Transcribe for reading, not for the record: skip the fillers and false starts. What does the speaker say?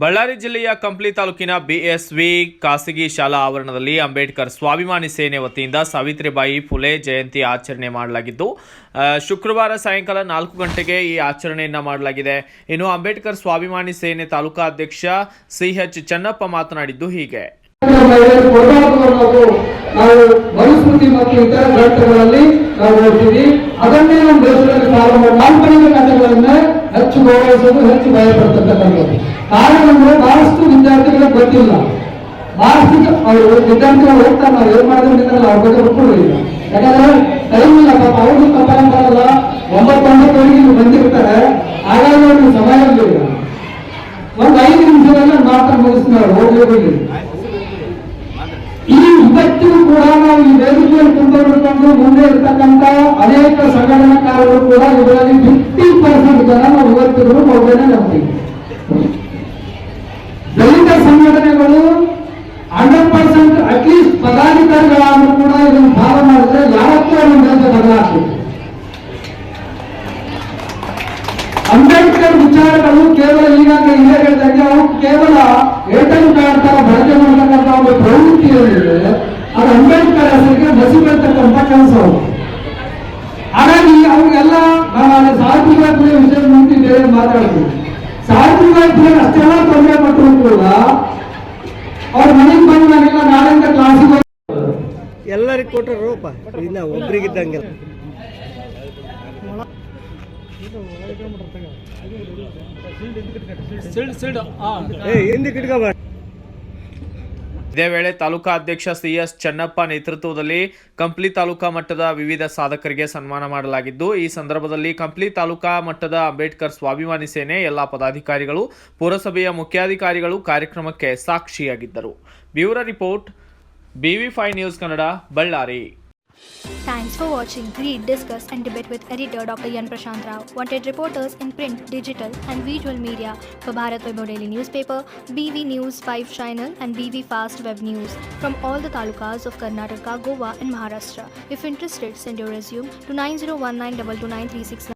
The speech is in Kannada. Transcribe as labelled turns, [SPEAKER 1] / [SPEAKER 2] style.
[SPEAKER 1] ಬಳ್ಳಾರಿ ಜಿಲ್ಲೆಯ ಕಂಪ್ಲಿ ತಾಲೂಕಿನ ಬಿಎಸ್ವಿ ಖಾಸಗಿ ಶಾಲಾ ಆವರಣದಲ್ಲಿ ಅಂಬೇಡ್ಕರ್ ಸ್ವಾಭಿಮಾನಿ ಸೇನೆ ವತಿಯಿಂದ ಸಾವಿತ್ರಿಬಾಯಿ ಫುಲೆ ಜಯಂತಿ ಆಚರಣೆ ಮಾಡಲಾಗಿದ್ದು ಶುಕ್ರವಾರ ಸಾಯಂಕಾಲ 4 ಗಂಟೆಗೆ ಈ ಆಚರಣೆಯನ್ನು ಮಾಡಲಾಗಿದೆ. ಇನ್ನು ಅಂಬೇಡ್ಕರ್ ಸ್ವಾಭಿಮಾನಿ ಸೇನೆ ತಾಲೂಕಾ ಅಧ್ಯಕ್ಷ ಸಿಎಚ್ ಚೆನ್ನಪ್ಪ ಮಾತನಾಡಿದ್ದು ಹೀಗೆ.
[SPEAKER 2] ನಾವು ಮನುಸ್ಮೃತಿ ಮತ್ತು ಇತರ ಗ್ರಂಥಗಳಲ್ಲಿ ನಾವು ಓದ್ತೀವಿ. ಅದನ್ನೇ ನಮ್ಮ ದೇಶದಲ್ಲಿ ಕಾಲ್ಪನಿಕ ಕಥೆಗಳನ್ನ ಹೆಚ್ಚು ಗೌರವಿಸೋದು, ಹೆಚ್ಚು ಭಯಪಡ್ತಕ್ಕಂಥದ್ದು. ಕಾರಣ ಅಂದ್ರೆ ಬಹಳಷ್ಟು ವಿದ್ಯಾರ್ಥಿಗಳಿಗೆ ಗೊತ್ತಿಲ್ಲ. ಬಹಳಷ್ಟು ಅವರು ವಿದ್ಯಾರ್ಥಿಗಳು ಹೋಗ್ತಾರೆ, ನಾವು ಏನ್ ಮಾಡಿದ್ರೆ ಅವ್ರ ಬಗ್ಗೆ ಗೊತ್ತಿಲ್ಲ. ಯಾಕಂದ್ರೆ ಟೈಮ್ ಇಲ್ಲ, ಪಾಪ ಅವ್ರಿಗೂ ಕಲ್ಪನೆ ಬರಲ್ಲ. 9 ಬಂದಿರ್ತಾರೆ, ಹಾಗಾಗಿ ಅವ್ರಿಗೆ ಸಮಯ ಇಲ್ಲ. ಒಂದು 5 ನಿಮಿಷದಲ್ಲಿ ಮಾತ್ರ ಮುಗಿಸ್ತಾರೆ, ಹೋಗಿ ಈ ಇವತ್ತಿಗೂ ಕೂಡ ನಾವು ಈ ವೇದಿಕೆಯಲ್ಲಿ ಕೊಂಡೊಂಡು ಮುಂದೆ ಇರತಕ್ಕಂತ ಅನೇಕ ಸಂಘಟನಾಕಾರರು ಕೂಡ ಇದರಲ್ಲಿ 50% ಜನ ನಾವು ಇವತ್ತಿಗೂ ಮೌಲ್ಯನೇ ನಂಬ್ತೀವಿ. ದಲಿತ ಸಂಘಟನೆಗಳು 100% ಅಟ್ಲೀಸ್ಟ್ ಪದಾಧಿಕಾರಿಗಳಾದ್ರೂ ಕೂಡ ಇದನ್ನು ಭಾವ ಮಾಡಿದ್ರೆ ಯಾವತ್ತೂ ನಮ್ಮ ದೇಶ ಬದಲಾಗ್ತದೆ. ಅಂಬೇಡ್ಕರ್ ವಿಚಾರಗಳು ಕೇವಲ ಈಗಾಗಲೇ ಇಲ್ಲೇ ಹೇಳಿದಂಗೆ ಅವು ಕೇವಲ ಏಟಲ್ ಕಾರ್ಡ್ ತರ ಬಳಕೆ ಮಾಡತಕ್ಕಂಥ ಒಂದು ಪ್ರವೃತ್ತಿ ಏನಿದೆ, ಅದು ಅಂಬೇಡ್ಕರ್ ಹೆಸರಿಗೆ ಬಸಿ ಬರ್ತಕ್ಕಂಥ ಕೆಲಸ. ಹಾಗಾಗಿ ಅವ್ರಿಗೆಲ್ಲ ನಾನು ಸಾವಿತ್ರಿಬಾಯಿ ಫುಲೆ ವಿಷಯ ಮುಂದೆ ಬೇರೆ ಮಾತಾಡ್ತೀವಿ. ಸಾವಿತ್ರಿಬಾಯಿ ಫುಲೆ ಅಷ್ಟೆಲ್ಲ ತೊಂದರೆ ಕೊಟ್ಟರು ಕೂಡ ಅವ್ರ ಮನೆಗೆ ಬಂದು ನಾನೆಲ್ಲ ನಾಳೆಯಿಂದ ಕ್ಲಾಸಿಗೆ
[SPEAKER 3] ಎಲ್ಲರಿಗೂ ಕೊಟ್ಟರು ರೂಪ ಇನ್ನ ಒಬ್ರಿಗಿದ್ದಂಗೆ
[SPEAKER 1] ಇದೇ ವೇಳೆ ತಾಲೂಕಾ ಅಧ್ಯಕ್ಷ ಸಿಎಸ್ ಚೆನ್ನಪ್ಪ ನೇತೃತ್ವದಲ್ಲಿ ಕಂಪ್ಲಿ ತಾಲೂಕಾ ಮಟ್ಟದ ವಿವಿಧ ಸಾಧಕರಿಗೆ ಸನ್ಮಾನ ಮಾಡಲಾಗಿದ್ದು, ಈ ಸಂದರ್ಭದಲ್ಲಿ ಕಂಪ್ಲಿ ತಾಲೂಕಾ ಮಟ್ಟದ ಅಂಬೇಡ್ಕರ್ ಸ್ವಾಭಿಮಾನಿ ಸೇನೆ ಎಲ್ಲಾ ಪದಾಧಿಕಾರಿಗಳು, ಪುರಸಭೆಯ ಮುಖ್ಯಾಧಿಕಾರಿಗಳು ಕಾರ್ಯಕ್ರಮಕ್ಕೆ ಸಾಕ್ಷಿಯಾಗಿದ್ದರು. Bureau report, BV5 news Kannada, Ballari.
[SPEAKER 4] Thanks for watching Read, Discuss and Debate with editor Dr. Yan Prashant Rao. Wanted reporters in print, digital and visual media for Bharat Vaibhav Daily Newspaper, BV News 5 Channel and BV Fast Web News from all the talukas of Karnataka, Goa and Maharashtra. If interested, send your resume to 9019229369.